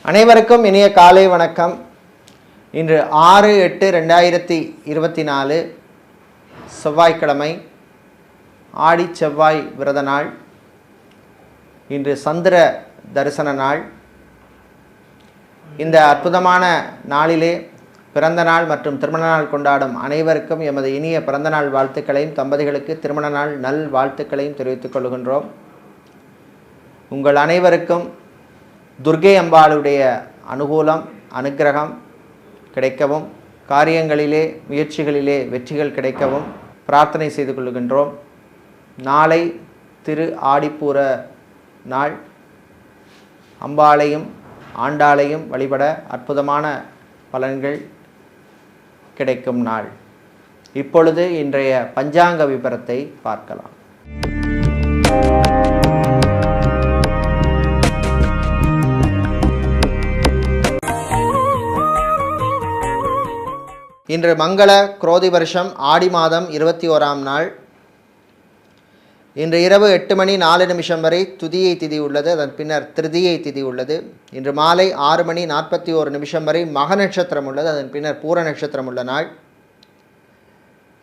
அனைவருக்கும் இனிய காலை வணக்கம். இன்று 6/8/2024 செவ்வாய்க்கிழமை, ஆடி செவ்வாய் விரத நாள். இன்று சந்திர தரிசன நாள். இந்த அற்புதமான நாளிலே பிறந்த நாள் மற்றும் திருமண நாள் கொண்டாடும் அனைவருக்கும் எமது இனிய பிறந்த நாள் வாழ்த்துக்களையும், தம்பதிகளுக்கு திருமண நாள் நல் வாழ்த்துக்களையும் தெரிவித்துக் கொள்கின்றோம். உங்கள் அனைவருக்கும் துர்க்கை அம்பாளுடைய அனுகூலம், அனுக்கிரகம் கிடைக்கவும், காரியங்களிலே முயற்சிகளிலே வெற்றிகள் கிடைக்கவும் பிரார்த்தனை செய்து கொள்கின்றோம். நாளை திரு ஆடிப்பூர நாள். அம்பாளையும் ஆண்டாளையும் வழிபட அற்புதமான பலன்கள் கிடைக்கும் நாள். இப்பொழுது இன்றைய பஞ்சாங்க விபரத்தை பார்க்கலாம். இன்று மங்கள குரோதி வருஷம் ஆடி மாதம் 21ஆம் நாள். இன்று இரவு 8:04 வரை துதியை திதி உள்ளது. அதன் பின்னர் திருதியை திதி உள்ளது. இன்று மாலை 6:41 வரை மக நட்சத்திரம் உள்ளது. அதன் பின்னர் பூர நட்சத்திரம் உள்ள நாள்.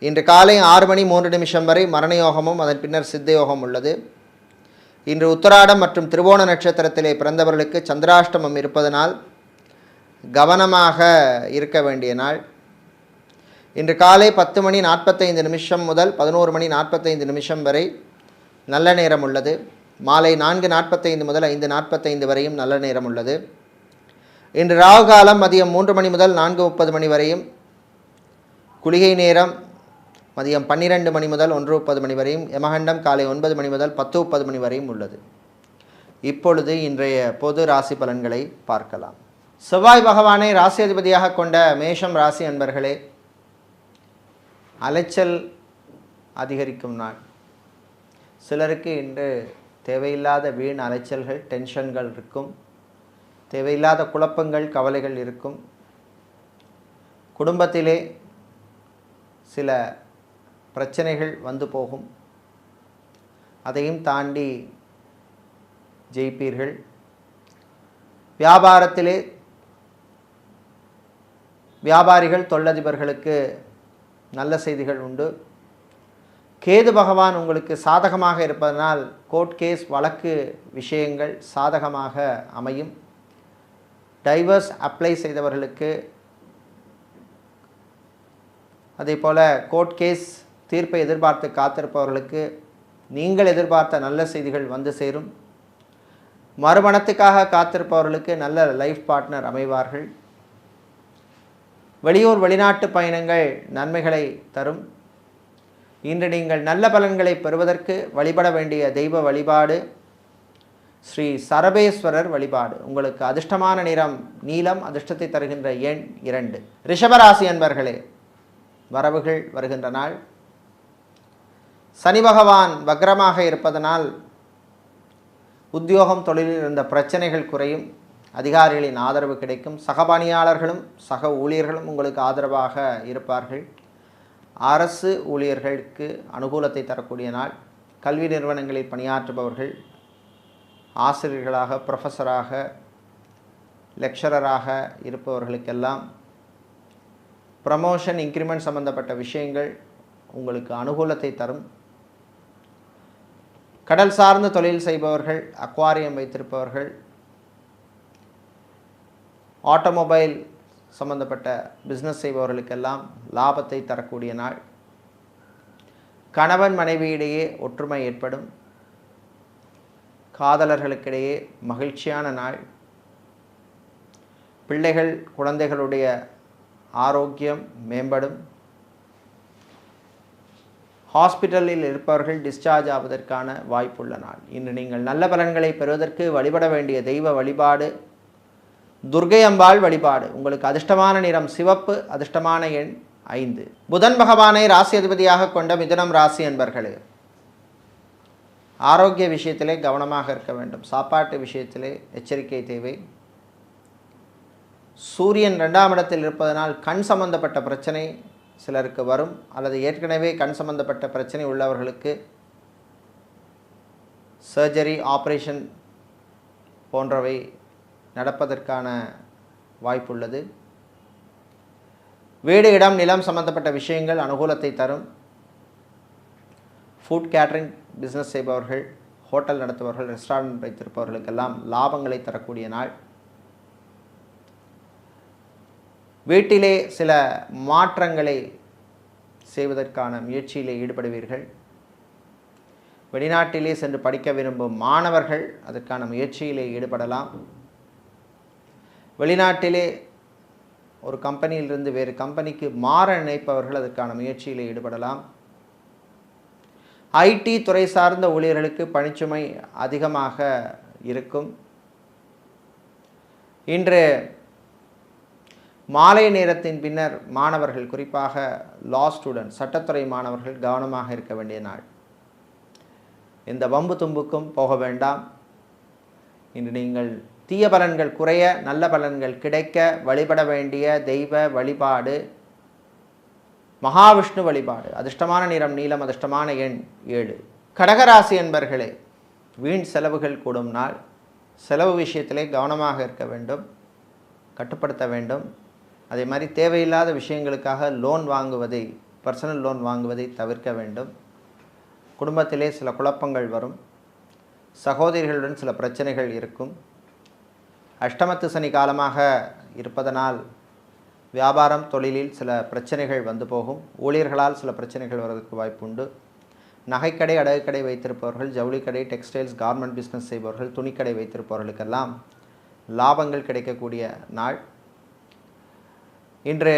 இன்று காலை 6:03 வரை மரண யோகமும் அதன் பின்னர் சித்த யோகம் உள்ளது. இன்று உத்தராடம் மற்றும் திருவோண நட்சத்திரத்திலே பிறந்தவர்களுக்கு சந்திராஷ்டமம் இருப்பதனால் கவனமாக இருக்க வேண்டிய நாள். இன்று காலை 10:45 முதல் 11:45 வரை நல்ல நேரம் உள்ளது. மாலை 4:45 முதல் 5:45 வரையும் நல்ல நேரம் உள்ளது. இன்று ராகு காலம் மதியம் 3 மணி முதல் 4:30 வரையும், குளிகை நேரம் மதியம் 12 மணி முதல் 1:30 வரையும், யமகண்டம் காலை 9 மணி முதல் 10:30 வரையும் உள்ளது. இப்பொழுது இன்றைய பொது ராசி பலன்களை பார்க்கலாம். செவ்வாய் பகவானை ராசி அதிபதியாக கொண்ட மேஷம் ராசி அன்பர்களே, அலைச்சல் அதிகரிக்கும் நாள். சிலருக்கு இன்று தேவையில்லாத வீண் அலைச்சல்கள், டென்ஷன்கள் இருக்கும். தேவையில்லாத குழப்பங்கள், கவலைகள் இருக்கும். குடும்பத்திலே சில பிரச்சனைகள் வந்து போகும். அதையும் தாண்டி ஜெயிப்பீர்கள். வியாபாரத்திலே வியாபாரிகள், தொழிலதிபர்களுக்கு நல்ல செய்திகள் உண்டு. கேது பகவான் உங்களுக்கு சாதகமாக இருப்பதனால் கோர்ட் கேஸ், வழக்கு விஷயங்கள் சாதகமாக அமையும். டைவர்ஸ் அப்ளை செய்தவர்களுக்கு, அதே போல் கோர்ட் கேஸ் தீர்ப்பை எதிர்பார்த்து காத்திருப்பவர்களுக்கு நீங்கள் எதிர்பார்த்த நல்ல செய்திகள் வந்து சேரும். மறுமணத்துக்காக காத்திருப்பவர்களுக்கு நல்ல லைஃப் பார்ட்னர் அமைவார்கள். வெளியூர் வெளிநாட்டு பயணங்கள் நன்மைகளை தரும். இன்று நீங்கள் நல்ல பலன்களை பெறுவதற்கு வழிபட வேண்டிய தெய்வ வழிபாடு ஸ்ரீ சரபேஸ்வரர் வழிபாடு. உங்களுக்கு அதிர்ஷ்டமான நிறம் நீலம், அதிர்ஷ்டத்தை தருகின்ற எண் 2. ரிஷபராசி அன்பர்களே, வரவுகள் வருகின்ற நாள். சனி பகவான் வக்ரமாக இருப்பதனால் உத்தியோகம், தொழிலில் இருந்த பிரச்சனைகள் குறையும். அதிகாரிகளின் ஆதரவு கிடைக்கும். சக பணியாளர்களும் சக ஊழியர்களும் உங்களுக்கு ஆதரவாக இருப்பார்கள். அரசு ஊழியர்களுக்கு அனுகூலத்தை தரக்கூடிய நாள். கல்வி நிறுவனங்களில் பணியாற்றுபவர்கள், ஆசிரியர்களாக, ப்ரொஃபஸராக, லெக்சரராக இருப்பவர்களுக்கெல்லாம் ப்ரமோஷன், இன்க்ரிமெண்ட் சம்பந்தப்பட்ட விஷயங்கள் உங்களுக்கு அனுகூலத்தை தரும். கடல் சார்ந்த தொழில் செய்பவர்கள், அக்வாரியம் வைத்திருப்பவர்கள், ஆட்டோமொபைல் சம்பந்தப்பட்ட பிஸ்னஸ் செய்பவர்களுக்கெல்லாம் லாபத்தை தரக்கூடிய நாள். கணவன் மனைவியிடையே ஒற்றுமை ஏற்படும். காதலர்களுக்கிடையே மகிழ்ச்சியான நாள். பிள்ளைகள், குழந்தைகளுடைய ஆரோக்கியம் மேம்படும். ஹாஸ்பிட்டலில் இருப்பவர்கள் டிஸ்சார்ஜ் ஆவதற்கான வாய்ப்புள்ள நாள். இன்று நீங்கள் நல்ல பலன்களை பெறுவதற்கு வழிபட வேண்டிய தெய்வ வழிபாடு துர்க்கை அம்பாள் வழிபாடு. உங்களுக்கு அதிர்ஷ்டமான நிறம் சிவப்பு, அதிர்ஷ்டமான எண் 5. புதன் பகவானை ராசி அதிபதியாக கொண்ட மிதுனம் ராசி அன்பர்களே, ஆரோக்கிய விஷயத்திலே கவனமாக இருக்க வேண்டும். சாப்பாட்டு விஷயத்திலே எச்சரிக்கை தேவை. சூரியன் 2ஆம் இடத்தில் இருப்பதனால் கண் சம்பந்தப்பட்ட பிரச்சனை சிலருக்கு வரும். அல்லது ஏற்கனவே கண் சம்பந்தப்பட்ட பிரச்சனை உள்ளவர்களுக்கு சர்ஜரி, ஆப்ரேஷன் போன்றவை நடப்பதற்கான வாய்ப்புள்ளது. வீடு இடம் நிலம் சம்பந்தப்பட்ட விஷயங்கள் அனுகூலத்தை தரும். ஃபுட் கேட்டரிங் பிஸ்னஸ் செய்பவர்கள், ஹோட்டல் நடத்துபவர்கள், ரெஸ்டாரண்ட் வைத்திருப்பவர்களுக்கெல்லாம் லாபங்களை தரக்கூடிய நாள். வீட்டிலே சில மாற்றங்களை செய்வதற்கான முயற்சியிலே ஈடுபடுவீர்கள். வெளிநாட்டிலே சென்று படிக்க விரும்பும் மாணவர்கள் அதற்கான முயற்சியிலே ஈடுபடலாம். வெளிநாட்டிலே ஒரு கம்பெனியிலிருந்து வேறு கம்பெனிக்கு மாற நினைப்பவர்கள் அதற்கான முயற்சியிலே ஈடுபடலாம். ஐடி துறை சார்ந்த ஊழியர்களுக்கு பணிச்சுமை அதிகமாக இருக்கும். இன்று மாலை நேரத்தின் பின்னர் மாணவர்கள், குறிப்பாக லா ஸ்டூடெண்ட், சட்டத்துறை மாணவர்கள் கவனமாக இருக்க வேண்டிய நாள். இந்த வம்பு தும்புக்கும் போக வேண்டாம். இன்று நீங்கள் தீய பலன்கள் குறைய, நல்ல பலன்கள் கிடைக்க வழிபட வேண்டிய தெய்வ வழிபாடு மகாவிஷ்ணு வழிபாடு. அதிர்ஷ்டமான நிறம் நீலம், அதிர்ஷ்டமான எண் 7. கடகராசி என்பர்களே, வீண் செலவுகள் கூடும் நாள். செலவு விஷயத்திலே கவனமாக இருக்க வேண்டும், கட்டுப்படுத்த வேண்டும். அதே மாதிரி தேவையில்லாத விஷயங்களுக்காக லோன் வாங்குவதை, பர்சனல் லோன் வாங்குவதை தவிர்க்க வேண்டும். குடும்பத்திலே சில குழப்பங்கள் வரும். சகோதரிகளுடன் சில பிரச்சனைகள் இருக்கும். அஷ்டமத்து சனி காலமாக இருப்பதனால் வியாபாரம் தொழிலில் சில பிரச்சனைகள் வந்து போகும். ஊழியர்களால் சில பிரச்சனைகள் வருவதற்கு வாய்ப்புண்டு. நகைக்கடை, அடகுக்கடை வைத்திருப்பவர்கள், ஜவுளிக்கடை, டெக்ஸ்டைல்ஸ், கார்மெண்ட் பிஸ்னஸ் செய்பவர்கள், துணிக்கடை வைத்திருப்பவர்களுக்கெல்லாம் லாபங்கள் கிடைக்கக்கூடிய நாள். இன்று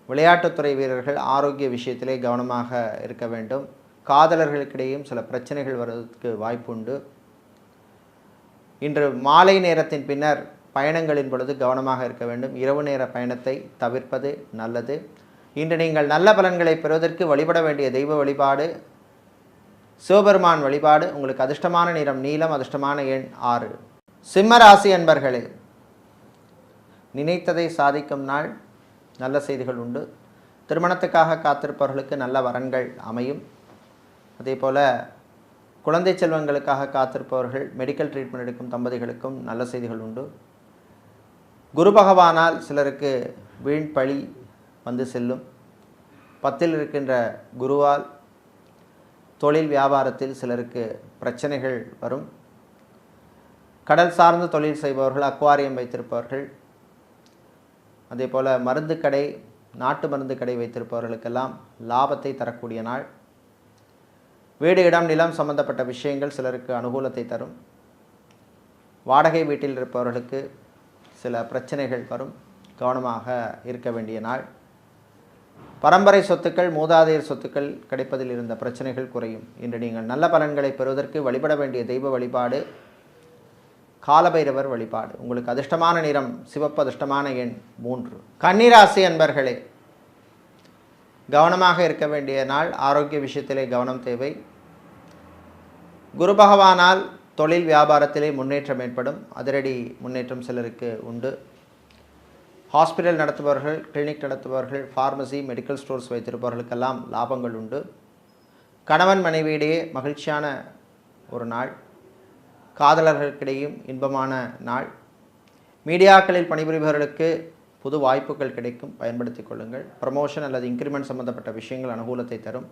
விளையாட்டுத்துறை வீரர்கள் ஆரோக்கிய விஷயத்திலே கவனமாக இருக்க வேண்டும். காதலர்களுக்கிடையும் சில பிரச்சனைகள் வருவதற்கு வாய்ப்புண்டு. இன்று மாலை நேரத்தின் பின்னர் பயணங்களின் பொழுது கவனமாக இருக்க வேண்டும். இரவு நேர பயணத்தை தவிர்ப்பது நல்லது. இன்று நீங்கள் நல்ல பலன்களை பெறுவதற்கு வழிபட வேண்டிய தெய்வ வழிபாடு சிவபெருமான் வழிபாடு. உங்களுக்கு அதிர்ஷ்டமான நிறம் நீலம், அதிர்ஷ்டமான எண் 6. சிம்ம ராசி அன்பர்களே, நினைத்ததை சாதிக்கும் நாள். நல்ல செய்திகள் உண்டு. திருமணத்துக்காக காத்திருப்பவர்களுக்கு நல்ல வரன்கள் அமையும். அதே போல் குழந்தை செல்வங்களுக்காக காத்திருப்பவர்கள், மெடிக்கல் ட்ரீட்மெண்ட் எடுக்கும் தம்பதிகளுக்கும் நல்ல செய்திகள் உண்டு. குரு பகவானால் சிலருக்கு வீண் பழி வந்து செல்லும். 10ல் இருக்கின்ற குருவால் தொழில் வியாபாரத்தில் சிலருக்கு பிரச்சனைகள் வரும். கடல் சார்ந்த தொழில் செய்பவர்கள், அக்வாரியம் வைத்திருப்பவர்கள், அதே போல் மருந்து கடை, நாட்டு மருந்து கடை வைத்திருப்பவர்களுக்கெல்லாம் லாபத்தை தரக்கூடிய நாள். வீடு இடம் நிலம் சம்பந்தப்பட்ட விஷயங்கள் சிலருக்கு அனுகூலத்தை தரும். வாடகை வீட்டில் இருப்பவர்களுக்கு சில பிரச்சனைகள் வரும். கவனமாக இருக்க வேண்டிய நாள். பரம்பரை சொத்துக்கள், மூதாதையர் சொத்துக்கள் கிடைப்பதில் இருந்த பிரச்சனைகள் குறையும். இன்று நீங்கள் நல்ல பலன்களை பெறுவதற்கு வழிபட வேண்டிய தெய்வ வழிபாடு காலபைரவர் வழிபாடு. உங்களுக்கு அதிர்ஷ்டமான நிறம் சிவப்பு, அதிர்ஷ்டமான எண் 3. கன்னிராசி அன்பர்களே, கவனமாக இருக்க வேண்டிய நாள். ஆரோக்கிய விஷயத்திலே கவனம் தேவை. குரு பகவானால் தொழில் வியாபாரத்திலே முன்னேற்றம் ஏற்படும். அதிரடி முன்னேற்றம் சிலருக்கு உண்டு. ஹாஸ்பிட்டல் நடத்துபவர்கள், கிளினிக் நடத்துபவர்கள், ஃபார்மசி, மெடிக்கல் ஸ்டோர்ஸ் வைத்திருப்பவர்களுக்கெல்லாம் லாபங்கள் உண்டு. கணவன் மனைவியிடையே மகிழ்ச்சியான ஒரு நாள். காதலர்களுக்கிடையும் இன்பமான நாள். மீடியாக்களில் பணிபுரிபவர்களுக்கு புது வாய்ப்புகள் கிடைக்கும், பயன்படுத்தி கொள்ளுங்கள். ப்ரமோஷன் அல்லது இன்க்ரிமெண்ட் சம்பந்தப்பட்ட விஷயங்கள் அனுகூலத்தை தரும்.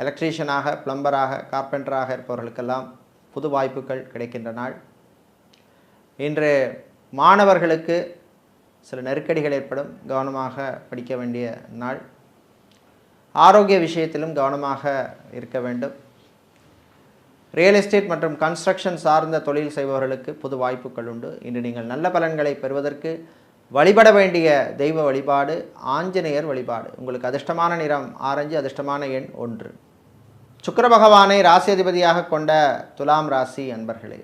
எலக்ட்ரீஷியனாக, பிளம்பராக, கார்பெண்டராக இருப்பவர்களுக்கெல்லாம் புது வாய்ப்புகள் கிடைக்கின்ற நாள். இன்று மாணவர்களுக்கு சில நெருக்கடிகள் ஏற்படும். கவனமாக படிக்க வேண்டிய நாள். ஆரோக்கிய விஷயத்திலும் கவனமாக இருக்க வேண்டும். ரியல் எஸ்டேட் மற்றும் கன்ஸ்ட்ரக்ஷன் சார்ந்த தொழில் செய்பவர்களுக்கு புது வாய்ப்புகள் உண்டு. இன்று நீங்கள் நல்ல பலன்களை பெறுவதற்கு வழிபட வேண்டிய தெய்வ வழிபாடு ஆஞ்சநேயர் வழிபாடு. உங்களுக்கு அதிர்ஷ்டமான நிறம் ஆரஞ்சு, அதிர்ஷ்டமான எண் 1. சுக்கிர பகவானை ராசி அதிபதியாக கொண்ட துலாம் ராசி அன்பர்களே,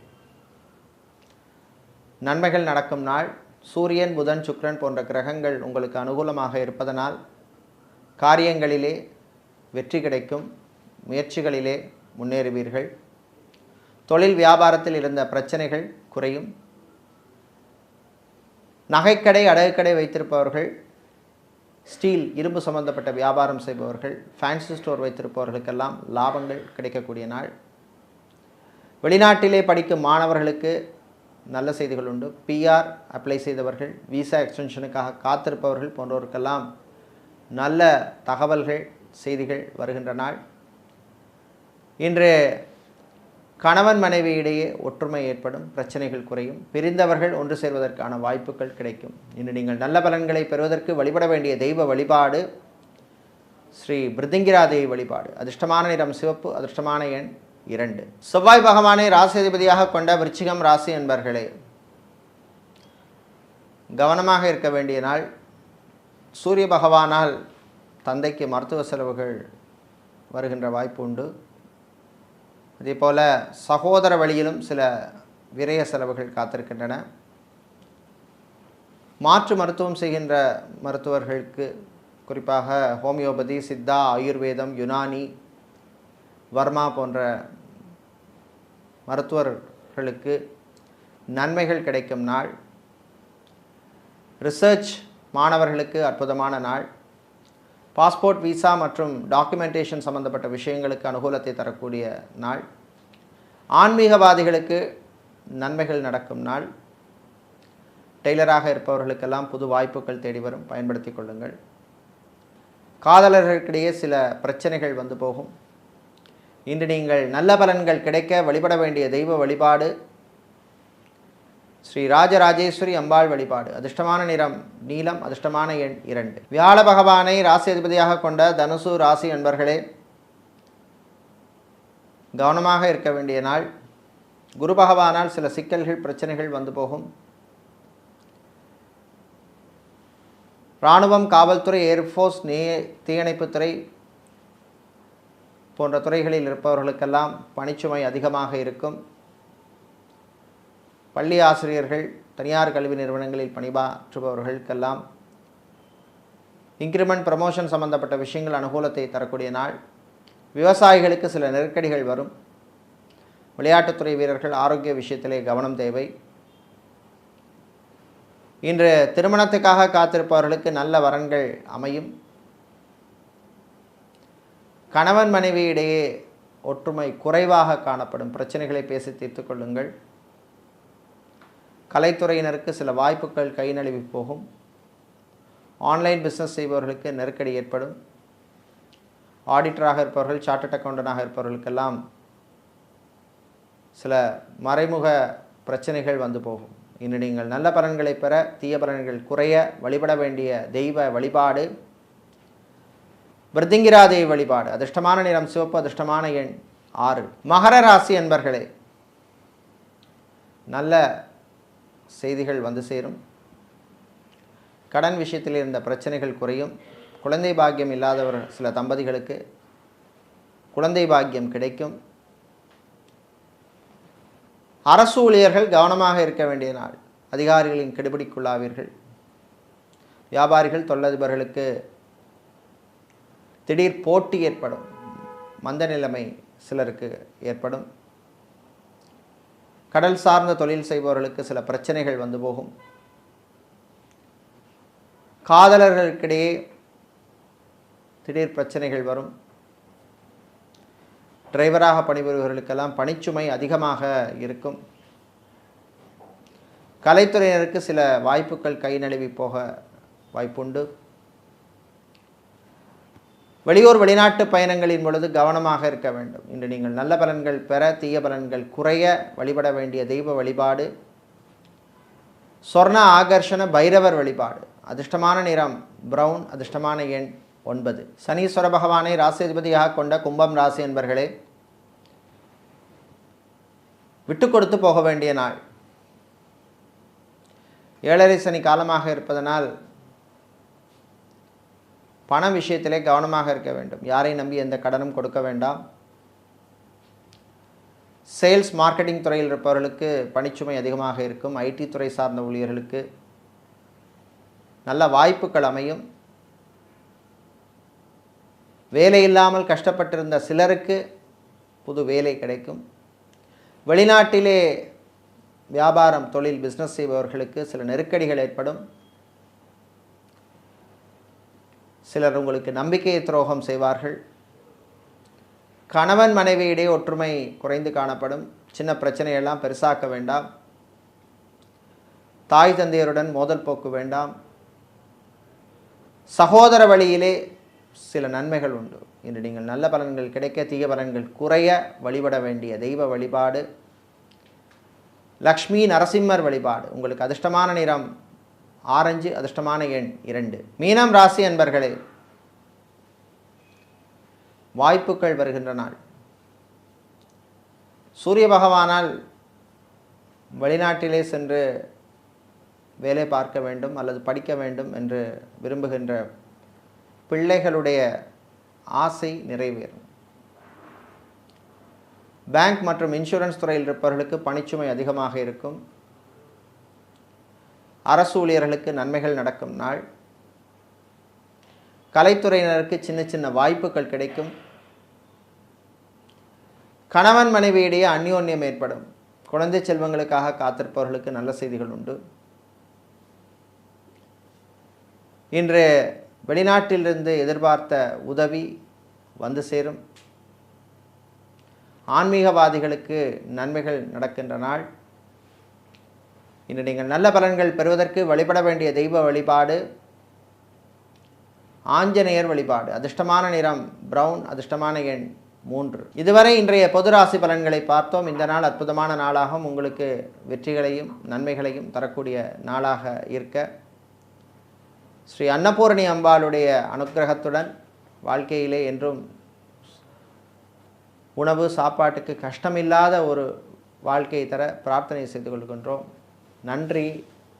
நன்மைகள் நடக்கும் நாள். சூரியன், புதன், சுக்கிரன் போன்ற கிரகங்கள் உங்களுக்கு அனுகூலமாக இருப்பதனால் காரியங்களிலே வெற்றி கிடைக்கும். முயற்சிகளிலே முன்னேறுவீர்கள். தொழில் வியாபாரத்தில் இருந்த பிரச்சனைகள் குறையும். நகைக்கடை, அடகுக்கடை வைத்திருப்பவர்கள், ஸ்டீல், இரும்பு சம்பந்தப்பட்ட வியாபாரம் செய்பவர்கள், ஃபேன்சி ஸ்டோர் வைத்திருப்பவர்களுக்கெல்லாம் லாபங்கள் கிடைக்கக்கூடிய நாள். வெளிநாட்டிலே படிக்கும் மாணவர்களுக்கு நல்ல செய்திகள் உண்டு. பிஆர் அப்ளை செய்தவர்கள், விசா எக்ஸ்டென்ஷனுக்காக காத்திருப்பவர்கள் போன்றோருக்கெல்லாம் நல்ல தகவல்கள், செய்திகள் வருகின்ற நாள். இன்று கணவன் மனைவி இடையே ஒற்றுமை ஏற்படும், பிரச்சனைகள் குறையும், பிரிந்தவர்கள் ஒன்று சேர்வதற்கான வாய்ப்புகள் கிடைக்கும். இன்று நீங்கள் நல்ல பலன்களை பெறுவதற்கு வழிபட வேண்டிய தெய்வ வழிபாடு ஸ்ரீ பிருதிங்கிராதேவி வழிபாடு. அதிர்ஷ்டமான நிறம் சிவப்பு, அதிர்ஷ்டமான எண் 2. செவ்வாய் பகவானை ராசியதிபதியாக கொண்ட விருச்சிகம் ராசி என்பர்களே, கவனமாக இருக்க வேண்டிய நாள். சூரிய பகவானால் தந்தைக்கு மருத்துவ செலவுகள் வருகின்ற வாய்ப்பு உண்டு. அதேபோல் சகோதர வழியிலும் சில விரய செலவுகள் காத்திருக்கின்றன. மாற்று மருத்துவம் செய்கின்ற மருத்துவர்களுக்கு, குறிப்பாக ஹோமியோபதி, சித்தா, ஆயுர்வேதம், யுனானி, வர்மா போன்ற மருத்துவர்களுக்கு நன்மைகள் கிடைக்கும் நாள். ரிசர்ச் மாணவர்களுக்கு அற்புதமான நாள். பாஸ்போர்ட், விசா மற்றும் டாக்குமெண்டேஷன் சம்பந்தப்பட்ட விஷயங்களுக்கு அனுகூலத்தை தரக்கூடிய நாள். ஆன்மீகவாதிகளுக்கு நன்மைகள் நடக்கும் நாள். டெய்லராக இருப்பவர்களுக்கெல்லாம் புது வாய்ப்புகள் தேடி வரும், பயன்படுத்தி கொள்ளுங்கள். காதலர்களுக்கிடையே சில பிரச்சனைகள் வந்து போகும். இன்று நீங்கள் நல்ல பலன்கள் கிடைக்க வழிபட வேண்டிய தெய்வ வழிபாடு ஸ்ரீ ராஜராஜேஸ்வரி அம்பாள் வழிபாடு. அதிர்ஷ்டமான நிறம் நீலம், அதிர்ஷ்டமான எண் 2. வியாழ பகவானை ராசி அதிபதியாக கொண்ட தனுசு ராசி என்பர்களே, கவனமாக இருக்க வேண்டிய நாள். குரு பகவானால் சில சிக்கல்கள், பிரச்சனைகள் வந்து போகும். இராணுவம், காவல்துறை, ஏர்ஃபோர்ஸ், தீயணைப்புத்துறை போன்ற துறைகளில் இருப்பவர்களுக்கெல்லாம் பணிச்சுமை அதிகமாக இருக்கும். பள்ளி ஆசிரியர்கள், தனியார் கல்வி நிறுவனங்களில் பணியாற்றுபவர்களுக்கெல்லாம் இன்க்ரிமெண்ட், ப்ரமோஷன் சம்பந்தப்பட்ட விஷயங்கள் அனுகூலத்தை தரக்கூடிய நாள். விவசாயிகளுக்கு சில நெருக்கடிகள் வரும். விளையாட்டுத்துறை வீரர்கள் ஆரோக்கிய விஷயத்திலே கவனம் தேவை. இன்று திருமணத்துக்காக காத்திருப்பவர்களுக்கு நல்ல வரன்கள் அமையும். கணவன் மனைவி இடையே ஒற்றுமை குறைவாக காணப்படும், பிரச்சனைகளை பேசி தீர்த்து கொள்ளுங்கள். கலைத்துறையினருக்கு சில வாய்ப்புகள் கை நழுவி போகும். ஆன்லைன் பிஸ்னஸ் செய்பவர்களுக்கு நெருக்கடி ஏற்படும். ஆடிட்டராக இருப்பவர்கள், சார்ட்டர்ட் அக்கௌண்டனாக இருப்பவர்களுக்கெல்லாம் சில மறைமுக பிரச்சனைகள் வந்து போகும். இன்று நீங்கள் நல்ல பலன்களை பெற, தீய பலன்கள் குறைய வழிபட வேண்டிய தெய்வ வழிபாடு பிருதிங்கிராதேவி வழிபாடு. அதிர்ஷ்டமான நிறம் சிவப்பு, அதிர்ஷ்டமான எண் 6. மகர ராசி என்பர்களே, நல்ல செய்திகள் வந்து சேரும். கடன் விஷயத்தில் இருந்த பிரச்சனைகள் குறையும். குழந்தை பாக்கியம் இல்லாதவர் சில தம்பதிகளுக்கு குழந்தை பாக்கியம் கிடைக்கும். அரசு ஊழியர்கள் கவனமாக இருக்க வேண்டிய நாள். அதிகாரிகளின் கெடுபிடிக்குள்ளாவீர்கள். வியாபாரிகள், தொழிலதிபர்களுக்கு திடீர் போட்டி ஏற்படும். மந்த நிலைமை சிலருக்கு ஏற்படும். கடல் சார்ந்த தொழில் செய்பவர்களுக்கு சில பிரச்சனைகள் வந்து போகும். காதலர்களுக்கிடையே திடீர் பிரச்சனைகள் வரும். டிரைவராக பணிபுரிபவர்களுக்கெல்லாம் பணிச்சுமை அதிகமாக இருக்கும். கலைத்துறையினருக்கு சில வாய்ப்புகள் கை நழுவி போக வாய்ப்புண்டு. வெளியூர், வெளிநாட்டு பயணங்களின் பொழுது கவனமாக இருக்க வேண்டும். இன்று நீங்கள் நல்ல பலன்கள் பெற, தீய பலன்கள் குறைய வழிபட வேண்டிய தெய்வ வழிபாடு சொர்ண ஆகர்ஷண பைரவர் வழிபாடு. அதிர்ஷ்டமான நிறம் பிரவுன், அதிர்ஷ்டமான எண் 9. சனீஸ்வர பகவானை ராசிதிபதியாக கொண்ட கும்பம் ராசி என்பர்களே, விட்டு கொடுத்து போக வேண்டிய நாள். ஏழரை சனி காலமாக இருப்பதனால் பண விஷயத்திலே கவனமாக இருக்க வேண்டும். யாரையும் நம்பி எந்த கடனும் கொடுக்க வேண்டாம். சேல்ஸ், மார்க்கெட்டிங் துறையில் இருப்பவர்களுக்கு பணிச்சுமை அதிகமாக இருக்கும். ஐடி துறை சார்ந்த ஊழியர்களுக்கு நல்ல வாய்ப்புகள் அமையும். வேலை இல்லாமல் கஷ்டப்பட்டிருந்த சிலருக்கு புது வேலை கிடைக்கும். வெளிநாட்டிலே வியாபாரம், தொழில், பிஸ்னஸ் செய்பவர்களுக்கு சில நெருக்கடிகள் ஏற்படும். சிலர் உங்களுக்கு நம்பிக்கையை துரோகம் செய்வார்கள். கணவன் மனைவியிடையே ஒற்றுமை குறைந்து காணப்படும். சின்ன பிரச்சனையெல்லாம் பெருசாக்க வேண்டாம். தாய் தந்தையருடன் மோதல் போக்கு வேண்டாம். சகோதர வழியிலே சில நன்மைகள் உண்டு. இன்று நீங்கள் நல்ல பலன்கள் கிடைக்க, தீய பலன்கள் குறைய வழிபட வேண்டிய தெய்வ வழிபாடு லக்ஷ்மி நரசிம்மர் வழிபாடு. உங்களுக்கு அதிர்ஷ்டமான நிறம் ஆரஞ்சு, அதிர்ஷ்டமான எண் 2. மீனம் ராசி அன்பர்களே, வாய்ப்புகள் வருகின்ற நாள். சூரிய பகவானால் வெளிநாட்டிலே சென்று வேலை பார்க்க வேண்டும் அல்லது படிக்க வேண்டும் என்று விரும்புகின்ற பிள்ளைகளுடைய ஆசை நிறைவேறும். பேங்க் மற்றும் இன்சூரன்ஸ் துறையில் இருப்பவர்களுக்கு பணிச்சுமை அதிகமாக இருக்கும். அரசு ஊழியர்களுக்கு நன்மைகள் நடக்கும் நாள். கலைத்துறையினருக்கு சின்ன சின்ன வாய்ப்புகள் கிடைக்கும். கணவன் மனைவியிடையே அந்யோன்யம் ஏற்படும். குழந்தை செல்வங்களுக்காக காத்திருப்பவர்களுக்கு நல்ல செய்திகள் உண்டு. இன்று வெளிநாட்டிலிருந்து எதிர்பார்த்த உதவி வந்து சேரும். ஆன்மீகவாதிகளுக்கு நன்மைகள் நடக்கின்ற நாள். இன்று நீங்கள் நல்ல பலன்கள் பெறுவதற்கு வழிபட வேண்டிய தெய்வ வழிபாடு ஆஞ்சநேயர் வழிபாடு. அதிர்ஷ்டமான நிறம் பிரவுன், அதிர்ஷ்டமான எண் 3. இதுவரை இன்றைய பொது ராசி பலன்களை பார்த்தோம். இந்த நாள் அற்புதமான நாளாகவும் உங்களுக்கு வெற்றிகளையும் நன்மைகளையும் தரக்கூடிய நாளாக இருக்க ஸ்ரீ அன்னபூரணி அம்பாளுடைய அனுக்கிரகத்துடன் வாழ்க்கையிலே என்றும் உணவு சாப்பாட்டுக்கு கஷ்டமில்லாத ஒரு வாழ்க்கையை தர பிரார்த்தனை செய்து கொள்கின்றோம். நன்றி,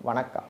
வணக்கம்.